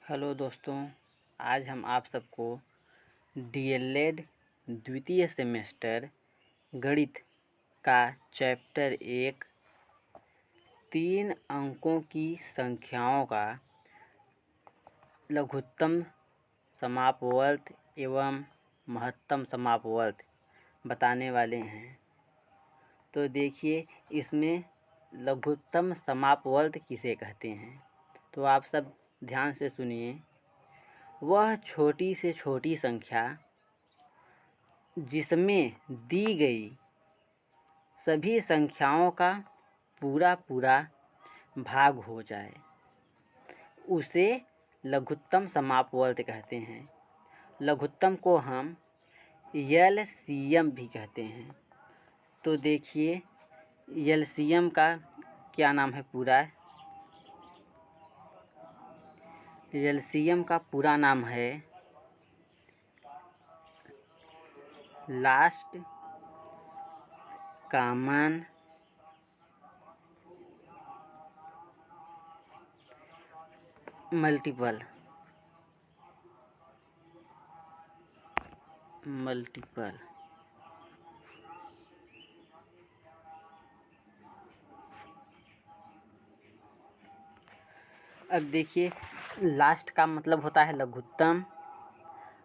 Hello दोस्तों, आज हम आप सबको डीएलएड द्वितीय सेमेस्टर गणित का चैप्टर 1 3 अंकों की संख्याओं का लघुत्तम समापवर्त एवं महत्तम समापवर्त बताने वाले हैं। तो देखिए, इसमें लघुत्तम समापवर्त किसे कहते हैं। तो आप सब ध्यान से सुनिए। वह छोटी से छोटी संख्या जिसमें दी गई सभी संख्याओं का पूरा पूरा भाग हो जाए उसे लघुत्तम समापवर्त कहते हैं। लघुत्तम को हम एलसीएम भी कहते हैं। तो देखिए, एलसीएम का क्या नाम है पूरा। एलसीएम का पूरा नाम है लास्ट कॉमन मल्टीपल। अब देखिए, लास्ट का मतलब होता है लघुत्तम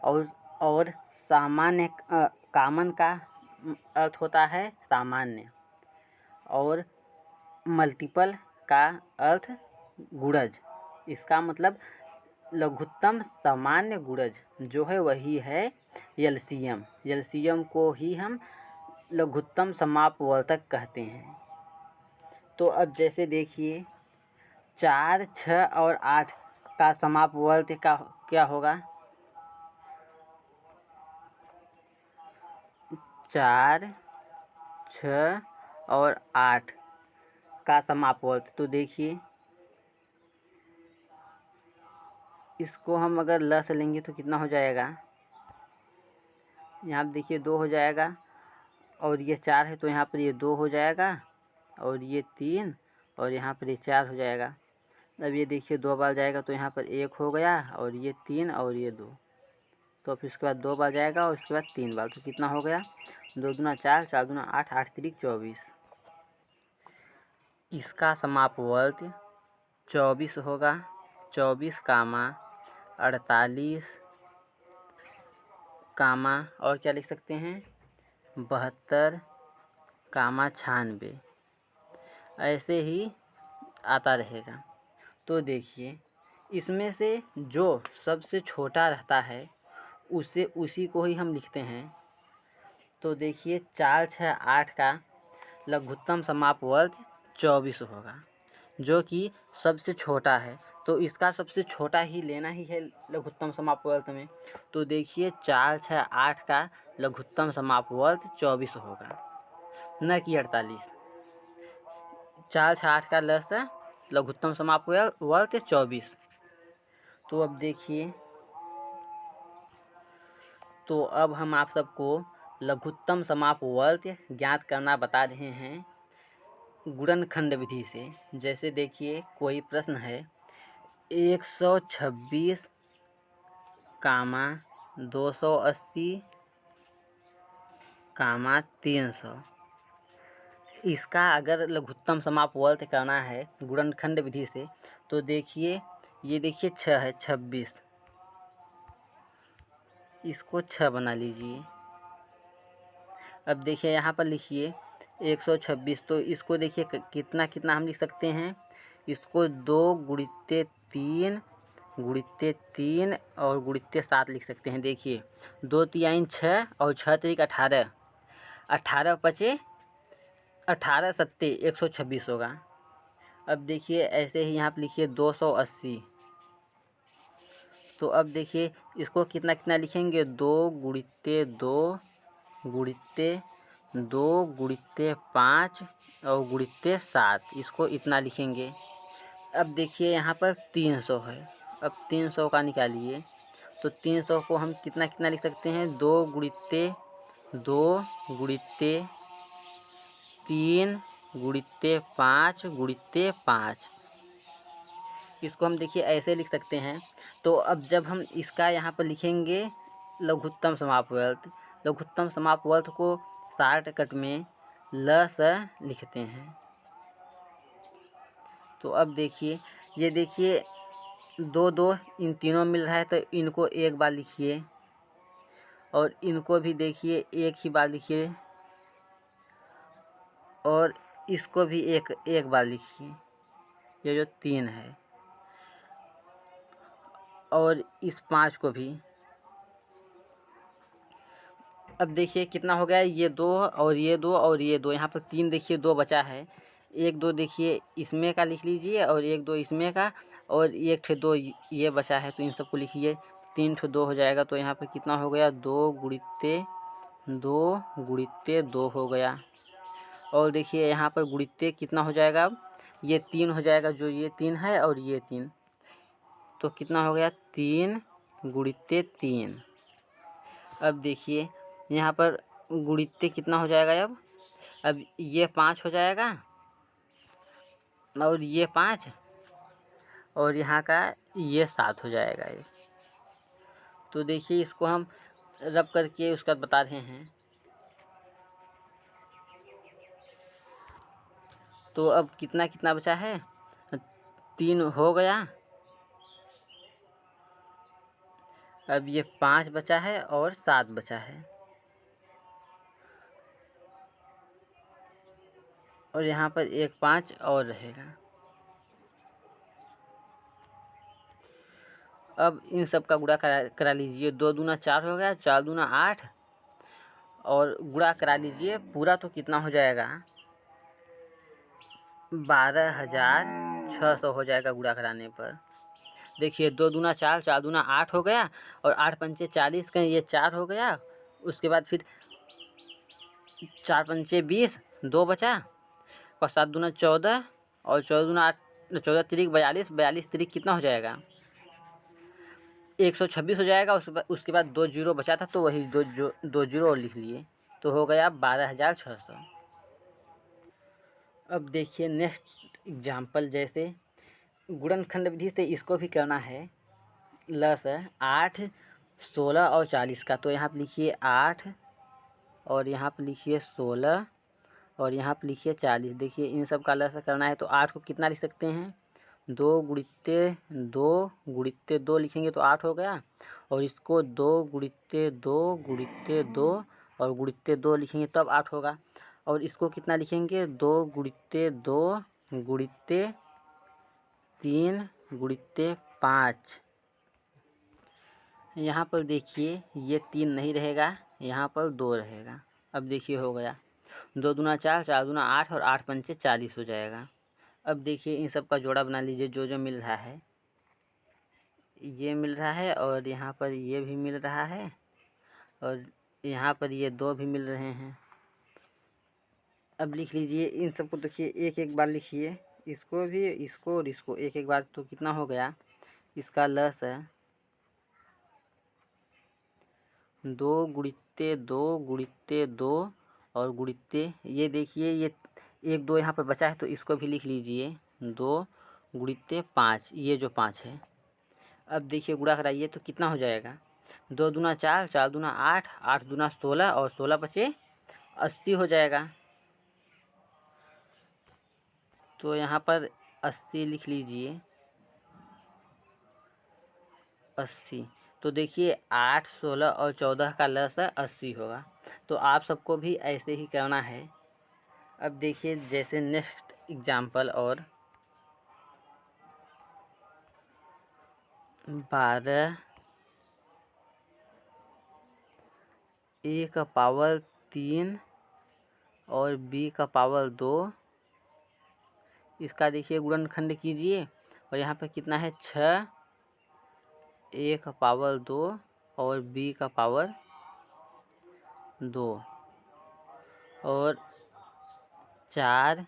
और सामान्य कॉमन का अर्थ होता है सामान्य और मल्टीपल का अर्थ गुणज। इसका मतलब लघुत्तम सामान्य गुणज जो है वही है एलसीएम। एलसीएम को ही हम लघुत्तम समापवर्तक कहते हैं। तो अब जैसे देखिए, 4, 6 और 8 का समापवर्त का क्या होगा। 4, 6 और 8 का समापवर्त। तो देखिए, इसको हम अगर ल से लेंगे तो कितना हो जाएगा। यहाँ पर देखिए 2 हो जाएगा और ये 4 है तो यहाँ पर ये 2 हो जाएगा और ये 3 और यहाँ पर ये 4 हो जाएगा। अब ये देखिए 2 बार जाएगा तो यहाँ पर 1 हो गया और ये 3 और ये 2। तो फिर उसके बाद 2 बार जाएगा और उसके बाद 3 बार। तो कितना हो गया, 2 दूना 4, 4 दूना 8, 8 तिरिक 24। इसका समापवर्त 24 होगा। 24 कामा 48 कामा और क्या लिख सकते हैं 72 कामा 96। ऐसे ही आता रहेगा। तो देखिए, इसमें से जो सबसे छोटा रहता है उसी को ही हम लिखते हैं। तो देखिए, 4, 6, 8 का लघुत्तम समापवर्त 24 होगा, जो कि सबसे छोटा है। तो इसका सबसे छोटा ही लेना ही है लघुत्तम समापवर्त में। तो देखिए, 4, 6, 8 का लघुत्तम समापवर्त 24 होगा, न कि 48। 4, 6, 8 का लस लघुत्तम समापवर्त 24। तो अब देखिए, तो अब हम आप सबको लघुत्तम समापवर्त ज्ञात करना बता रहे हैं गुणनखंड विधि से। जैसे देखिए, कोई प्रश्न है 126 कामा 280 कामा 300। इसका अगर लघुत्तम समापवर्त करना है गुणनखंड विधि से तो देखिए, ये देखिए 6 है, 26, इसको 6 बना लीजिए। अब देखिए यहाँ पर लिखिए 126, तो इसको देखिए कितना कितना हम लिख सकते हैं। इसको 2 गुणित्ते 3 गुणित्ते 3 और गुणित्ते 7 लिख सकते हैं। देखिए 2 तिहाई 6 और 6 तिरिक 18, 18 पचे 18 सत्ते 126 होगा। अब देखिए ऐसे ही यहाँ पर लिखिए 280। तो अब देखिए इसको कितना कितना लिखेंगे, 2 गुणित्ते 2 गुणित्ते 2 गुणित्ते 5 और गुणित्ते 7, इसको इतना लिखेंगे। अब देखिए यहाँ पर 300 है। अब 300 का निकालिए। तो 300 को हम कितना कितना लिख सकते हैं, 2 गुणित्ते 2 गुणित्ते 3 गुणित्ते 5 गुणित्ते 5। इसको हम देखिए ऐसे लिख सकते हैं। तो अब जब हम इसका यहाँ पर लिखेंगे लघुत्तम समापवर्त, लघुत्तम समापवर्त को शॉर्टकट में ल स लिखते हैं। तो अब देखिए, ये देखिए 2 2 इन तीनों मिल रहा है, तो इनको एक बार लिखिए और इनको भी देखिए एक ही बार लिखिए और इसको भी एक बार लिखिए, ये जो 3 है, और इस 5 को भी। अब देखिए कितना हो गया, ये 2 और ये 2 और ये 2, यहाँ पर 3 देखिए 2 बचा है। 1 2 देखिए इसमें का लिख लीजिए और 1 2 इसमें का, और 1 ठे 2 ये बचा है, तो इन सबको लिखिए। 3 ठे 2 हो जाएगा, तो यहाँ पर कितना हो गया, 2 गुणित्ते 2 हो गया। और देखिए यहाँ पर गुणित्ते कितना हो जाएगा, अब ये 3 हो जाएगा, जो ये 3 है और ये 3, तो कितना हो गया, 3 गुणित्ते 3। अब देखिए यहाँ पर गुणित्ते कितना हो जाएगा, अब ये 5 हो जाएगा और ये 5, और यहाँ का ये 7 हो जाएगा ये। तो देखिए इसको हम रब करके उसका बता रहे हैं। तो अब कितना कितना बचा है, 3 हो गया, अब ये 5 बचा है और 7 बचा है, और यहाँ पर एक 5 और रहेगा। अब इन सब का गुणा करा लीजिए। 2 दूना 4 हो गया, 4 दूना 8, और गुणा करा लीजिए पूरा, तो कितना हो जाएगा, 12,600 हो जाएगा गुणा कराने पर। देखिए 2 दूना 4, 4 दूना 8 हो गया, और 8 पंचे 40 का ये 4 हो गया। उसके बाद फिर 4 पंचे 20, 2 बचा, और 7 दूना 14, और 14 दूना 8, 14 तिरिक 42, 42 तिरिक कितना हो जाएगा, 126 हो जाएगा। उसके बाद 2 जीरो बचा था, तो वही 2 जीरो और लिख लिए, तो हो गया 12,600। अब देखिए नेक्स्ट एग्जाम्पल, जैसे गुणनखंड विधि से इसको भी करना है। लस 8, 16 और 40 का, तो यहाँ पर लिखिए 8 और यहाँ पर लिखिए 16 और यहाँ पर लिखिए 40। देखिए इन सब का लस करना है, तो 8 को कितना लिख सकते हैं, 2 गुणित्ते 2 लिखेंगे तो 8 हो गया, और इसको 2 गुणित्ते 2 और गुणित्ते 2 लिखेंगे तब 8 होगा। और इसको कितना लिखेंगे, 2 गुणित्ते 2 गुणित्ते 3 गुणित्ते 5। यहाँ पर देखिए ये 3 नहीं रहेगा, यहाँ पर 2 रहेगा। अब देखिए हो गया, 2 दूना 4, 4 दूना 8, और 8 पंचे 40 हो जाएगा। अब देखिए इन सब का जोड़ा बना लीजिए, जो जो मिल रहा है, ये मिल रहा है, और यहाँ पर ये भी मिल रहा है, और यहाँ पर ये 2 भी मिल रहे हैं। अब लिख लीजिए इन सबको, देखिए एक एक बार लिखिए, इसको भी, इसको और इसको एक एक बार, तो कितना हो गया, इसका लस है 2 गुणित्ते 2 और गुणित्ते, ये देखिए ये 1 2 यहाँ पर बचा है, तो इसको भी लिख लीजिए 2 गुणित्ते 5, ये जो 5 है। अब देखिए गुणा कराइए तो कितना हो जाएगा, 2 दूना 4, 4 दूना 8, 8 दूना 16, और 16 बचे 80 हो जाएगा। तो यहाँ पर 80 लिख लीजिए, 80। तो देखिए 8, 16 और 14 का लसा 80 होगा। तो आप सबको भी ऐसे ही करना है। अब देखिए जैसे नेक्स्ट एग्जाम्पल, और 12 a का पावर 3 और b का पावर 2, इसका देखिए गुणनखंड कीजिए, और यहाँ पे कितना है 6, a का पावर 2 और b का पावर 2, और 4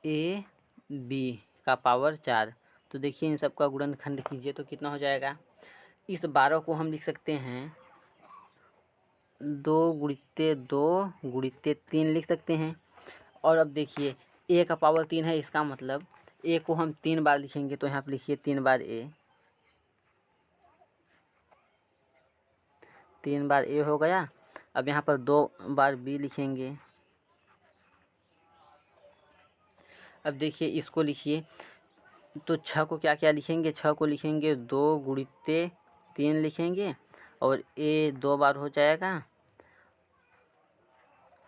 a b का पावर 4। तो देखिए इन सब का गुणनखंड कीजिए तो कितना हो जाएगा। इस 12 को हम लिख सकते हैं 2 गुणित्ते 2 गुणित्ते 3 लिख सकते हैं। और अब देखिए a का पावर 3 है, इसका मतलब ए को हम 3 बार लिखेंगे, तो यहाँ पर लिखिए 3 बार ए, 3 बार ए हो गया। अब यहाँ पर 2 बार बी लिखेंगे। अब देखिए इसको लिखिए, तो 6 को क्या क्या लिखेंगे, 6 को लिखेंगे 2 गुणित्ते 3 लिखेंगे, और ए 2 बार हो जाएगा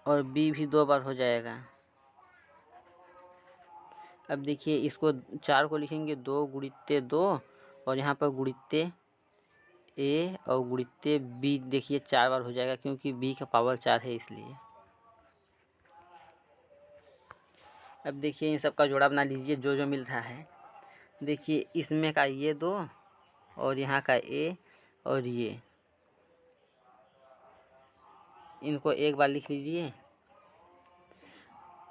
और बी भी 2 बार हो जाएगा। अब देखिए इसको 4 को लिखेंगे 2 गुणित्ते 2, और यहाँ पर गुणित्ते ए और गुणित्ते बी देखिए 4 बार हो जाएगा, क्योंकि बी का पावर 4 है इसलिए। अब देखिए इन सब का जोड़ा बना लीजिए जो जो मिल रहा है। देखिए इसमें का ये 2 और यहाँ का ए और ये, इनको एक बार लिख लीजिए।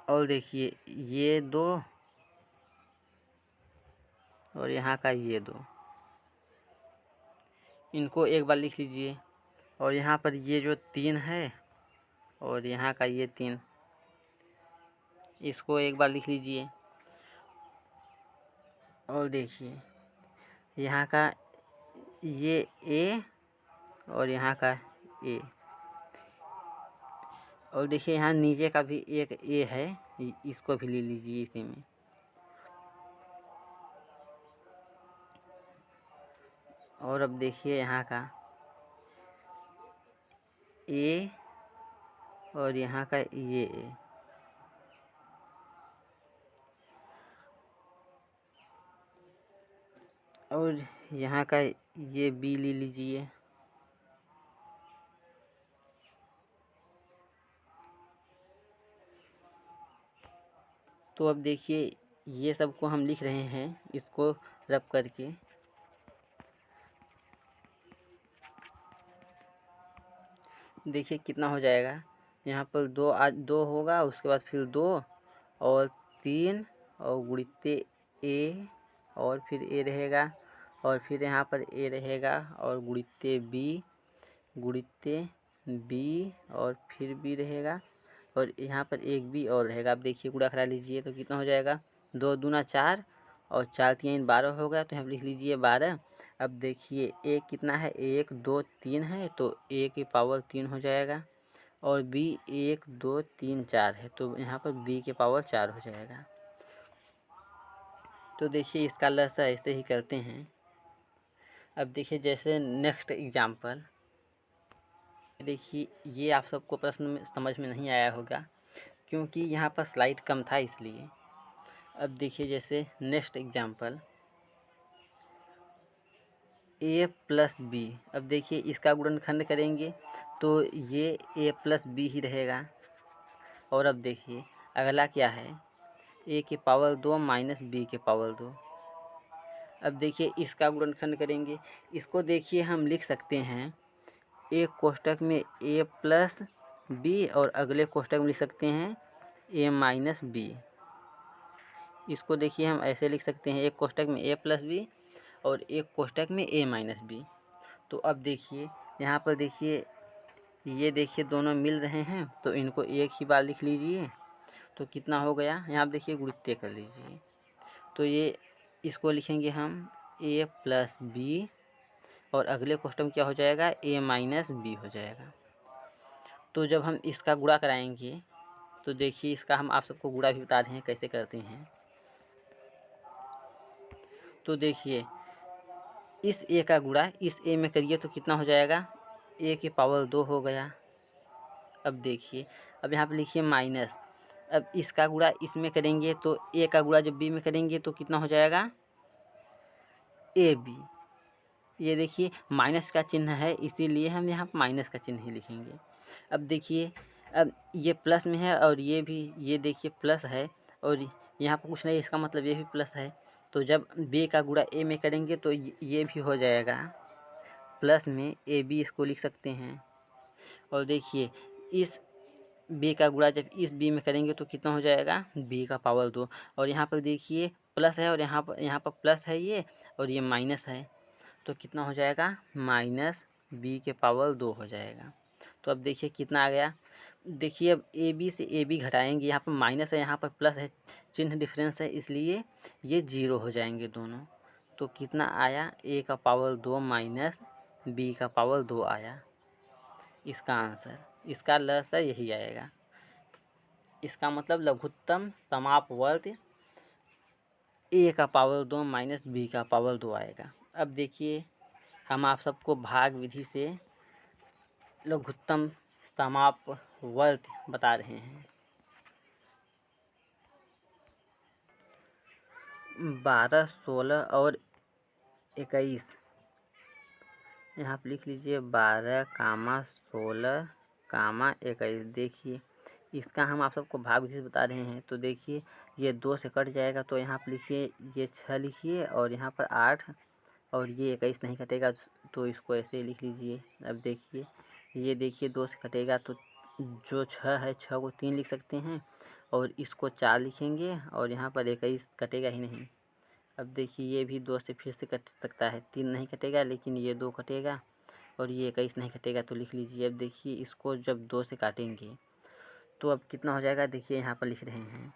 और देखिए ये 2 और यहाँ का ये 2, इनको एक बार लिख लीजिए। और यहाँ पर ये जो 3 है और यहाँ का ये 3, इसको एक बार लिख लीजिए। और देखिए यहाँ का ये ए और यहाँ का ए, और देखिए यहाँ नीचे का भी एक ए है, इसको भी ले लीजिए इसी में। और अब देखिए यहाँ का ए और यहाँ का ये ए, और यहाँ का ये बी ले लीजिए। तो अब देखिए ये सब को हम लिख रहे हैं, इसको रब करके। देखिए कितना हो जाएगा, यहाँ पर 2 आज 2 होगा, उसके बाद फिर 2 और 3 और गुणित्ते ए और फिर ए रहेगा, और फिर यहाँ पर ए रहेगा और गुणित्ते बी और फिर बी रहेगा, और यहाँ पर एक बी और रहेगा। अब देखिए गुणा करा लीजिए तो कितना हो जाएगा, 2 दूना 4 और 4 3 12 हो गया, तो यहाँ लिख लीजिए 12। अब देखिए ए कितना है, 1 2 3 है, तो ए की पावर 3 हो जाएगा, और बी 1 2 3 4 है, तो यहाँ पर बी के पावर 4 हो जाएगा। तो देखिए इसका लसा ऐसे ही करते हैं। अब देखिए जैसे नेक्स्ट एग्जाम्पल, देखिए ये आप सबको प्रश्न में समझ में नहीं आया होगा, क्योंकि यहाँ पर स्लाइड कम था इसलिए। अब देखिए जैसे नेक्स्ट एग्जाम्पल ए प्लस बी। अब देखिए इसका गुणनखंड करेंगे तो ये ए प्लस बी ही रहेगा। और अब देखिए अगला क्या है, ए की पावर 2 माइनस बी के पावर 2। अब देखिए इसका गुणनखंड करेंगे, इसको देखिए हम लिख सकते हैं एक कोष्टक में ए प्लस बी और अगले कोष्टक में लिख सकते हैं ए माइनस बी। इसको देखिए हम ऐसे लिख सकते हैं, एक कोष्टक में ए प्लस बी और एक कोष्टक में ए माइनस बी। तो अब देखिए यहाँ पर देखिए ये देखिए दोनों मिल रहे हैं, तो इनको एक ही बार लिख लीजिए। तो कितना हो गया, यहाँ पर देखिए गुणित्य कर लीजिए। तो ये इसको लिखेंगे हम ए प्लस बी और अगले कोष्टक में क्या हो जाएगा, ए माइनस बी हो जाएगा। तो जब हम इसका गुणा कराएंगे तो देखिए इसका हम आप सबको गुणा भी बता रहे हैं कैसे करते हैं। तो देखिए इस ए का गुणा इस ए में करिए तो कितना हो जाएगा, ए की पावर 2 हो गया। अब देखिए अब यहाँ पे लिखिए माइनस, अब इसका गुणा इसमें करेंगे तो ए का गुणा जब बी में करेंगे तो कितना हो जाएगा, ए बी। ये देखिए माइनस का चिन्ह है, इसीलिए हम यहाँ माइनस का चिन्ह ही लिखेंगे। अब देखिए अब ये प्लस में है और ये भी, ये देखिए प्लस है और यहाँ पर कुछ नहीं, इसका मतलब ये भी प्लस है। तो जब बी का गुणा ए में करेंगे तो ये भी हो जाएगा प्लस में ए बी, इसको लिख सकते हैं। और देखिए इस बी का गुणा जब इस बी में करेंगे तो कितना हो जाएगा, बी का पावर 2। और यहाँ पर देखिए प्लस है और यहाँ पर प्लस है ये और ये माइनस है, तो कितना हो जाएगा, माइनस बी के पावर 2 हो जाएगा। तो अब देखिए कितना आ गया, देखिए अब ए बी से ए बी घटाएंगे, यहाँ पर माइनस है यहाँ पर प्लस है, चिन्ह डिफरेंस है, इसलिए ये 0 हो जाएंगे दोनों। तो कितना आया, a का पावर 2 माइनस b का पावर 2 आया इसका आंसर। इसका लसाअ यही आएगा। इसका मतलब लघुत्तम समापवर्त a का पावर 2 माइनस b का पावर 2 आएगा। अब देखिए हम आप सबको भाग विधि से लघुत्तम समापवर्त बता रहे हैं। 12, 16 और 21, यहाँ पर लिख लीजिए 12, 16, 21। देखिए इसका हम आप सबको भाग विधि से बता रहे हैं। तो देखिए ये 2 से कट जाएगा, तो यहाँ पर लिखिए ये 6 लिखिए और यहाँ पर 8 और ये 21 नहीं कटेगा, तो इसको ऐसे लिख लीजिए। अब देखिए ये देखिए 2 से कटेगा, तो जो 6 है 6 को 3 लिख सकते हैं और इसको 4 लिखेंगे और यहाँ पर 21 कटेगा ही नहीं। अब देखिए ये भी 2 से फिर से कट सकता है, 3 नहीं कटेगा, लेकिन ये 2 कटेगा और ये 21 नहीं कटेगा, तो लिख लीजिए। अब देखिए इसको जब 2 से काटेंगे तो अब कितना हो जाएगा, देखिए यहाँ पर लिख रहे हैं।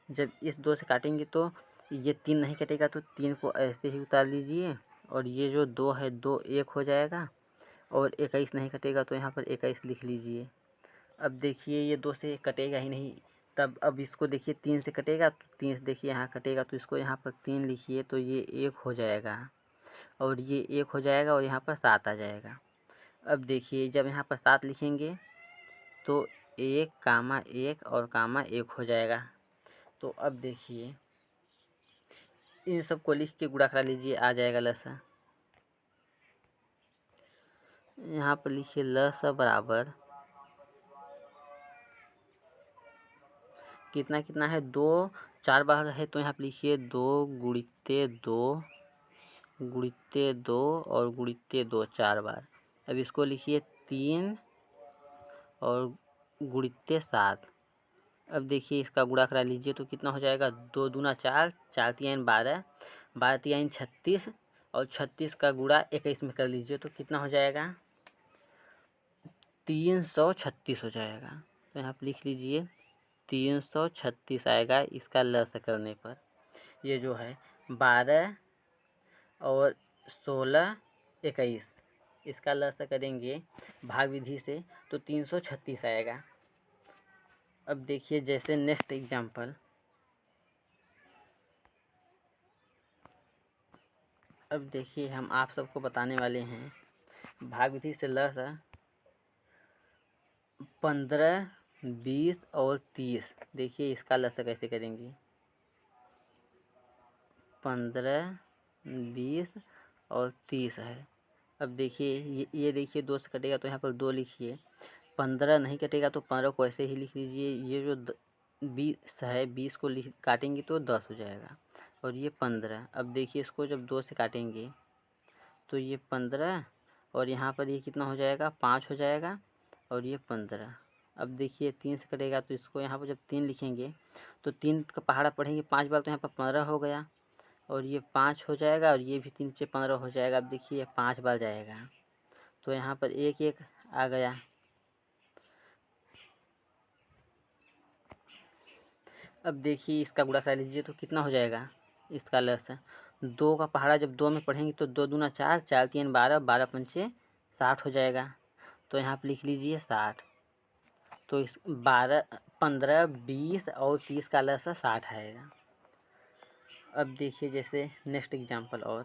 जब इस 2 से काटेंगे तो ये 3 नहीं कटेगा, तो 3 को ऐसे ही उतार लीजिए और ये जो 2 है 2 1 हो जाएगा और 21 नहीं कटेगा, तो यहाँ पर 21 लिख लीजिए। अब देखिए ये 2 से कटेगा ही नहीं, तब अब इसको देखिए 3 से कटेगा, तो 3 से देखिए यहाँ कटेगा, तो इसको यहाँ पर 3 लिखिए, तो ये 1 हो जाएगा और ये 1 हो जाएगा और यहाँ पर 7 आ जाएगा। अब देखिए जब यहाँ पर 7 लिखेंगे तो 1, 1 और 1 हो जाएगा। तो अब देखिए इन सब को लिख के गुणा करा लीजिए, आ जाएगा लसाअ। यहाँ पर लिखिए लसाअ बराबर कितना कितना है, 2 4 बार है, तो यहाँ पर लिखिए 2 गुणित्ते 2 गुणित्ते 2 और गुणित्ते 2 4 बार। अब इसको लिखिए 3 और गुणित्ते 7। अब देखिए इसका गुणा करा लीजिए, तो कितना हो जाएगा, 2 दूना 4, 4 तियाइन 12, 12 तियाइन 36 और 36 का गुणा 21 में कर लीजिए, तो कितना हो जाएगा, 336 हो जाएगा। तो यहाँ पर लिख लीजिए 336 आएगा इसका लसाअ करने पर। ये जो है 12 और 16, 21, इसका लसाअ करेंगे भाग विधि से तो 336 आएगा। अब देखिए जैसे नेक्स्ट एग्जाम्पल, अब देखिए हम आप सबको बताने वाले हैं भाग विधि से लसाअ 15, 20 और 30। देखिए इसका लसाअ कैसे करेंगे, 15, 20 और 30 है। अब देखिए ये देखिए 2 से कटेगा, तो यहाँ पर 2 लिखिए। 15 नहीं कटेगा, तो 15 को ऐसे ही लिख लीजिए। ये जो 20 है 20 को लिख काटेंगे तो 10 हो जाएगा और ये 15। अब देखिए इसको जब 2 से काटेंगे तो ये 15 और यहाँ पर ये कितना हो जाएगा, 5 हो जाएगा और ये 15। अब देखिए 3 से कटेगा, तो इसको यहाँ पर जब 3 लिखेंगे तो 3 का पहाड़ा पढ़ेंगे 5 बार, तो यहाँ पर 15 हो गया और ये 5 हो जाएगा और ये भी 3 से 15 हो जाएगा। अब देखिए 5 बार जाएगा, तो यहाँ पर 1 1 आ गया। अब देखिए इसका गुणा करा लीजिए, तो कितना हो जाएगा इसका लसाअ। 2 का पहाड़ा जब 2 में पढ़ेंगे तो 2 दूना 4, 4 तियाइन 12, 12 पंचे 60 हो जाएगा। तो यहाँ पर लिख लीजिए 60। तो इस 12, 15, 20 और 30 का लसाअ 60 आएगा। अब देखिए जैसे नेक्स्ट एग्जाम्पल और